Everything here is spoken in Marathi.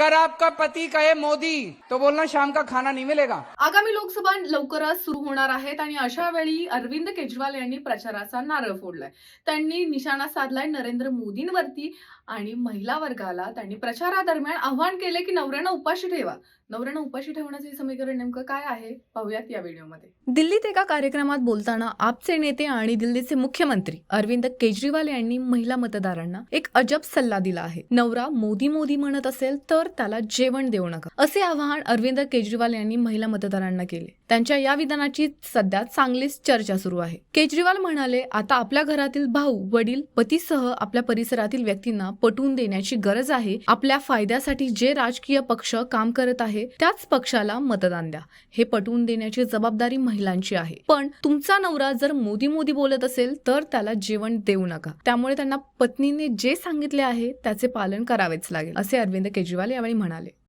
अगर आपका पति कहे मोदी तो बोलना शाम का खाना नहीं मिलेगा। आगामी लोकसभा लवकरच सुरू होणार आहेत आणि अशा वेळी अरविंद केजरीवाल यांनी प्रचाराचा नारळ फोडलाय. त्यांनी निशाणा साधलाय नरेंद्र मोदींवरती आणि महिला वर्गाला त्यांनी प्रचारादरम्यान आव्हान केले की नवऱ्यानं उपाशी ठेवा. नवऱ्यानं उपाशी ठेवण्याचं हे समीकरण नेमकं काय आहे पाहूयात या व्हिडिओमध्ये. दिल्लीत एका कार्यक्रमात बोलताना आपचे नेते आणि दिल्लीचे मुख्यमंत्री अरविंद केजरीवाल यांनी महिला मतदारांना एक अजब सल्ला दिला आहे. नवरा मोदी मोदी म्हणत असेल तर त्याला जेवण देऊ नका, असे आवाहन अरविंद केजरीवाल यांनी महिला मतदारांना केले. त्यांच्या या विधानाची सध्या चांगलीच चर्चा सुरू आहे. केजरीवाल म्हणाले, आता आपल्या घरातील भाऊ, वडील, पतीसह आपल्या परिसरातील व्यक्तींना पटवून देण्याची गरज आहे. आपल्या फायद्यासाठी जे राजकीय पक्ष काम करत आहे त्याच पक्षाला मतदान द्या. हे पटवून देण्याची जबाबदारी महिलांची आहे. पण तुमचा नवरा जर मोदी मोदी बोलत असेल तर त्याला जेवण देऊ नका. त्यामुळे त्यांना पत्नीने जे सांगितले आहे त्याचे पालन करावेच लागेल, असे अरविंद केजरीवाल यावेळी म्हणाले.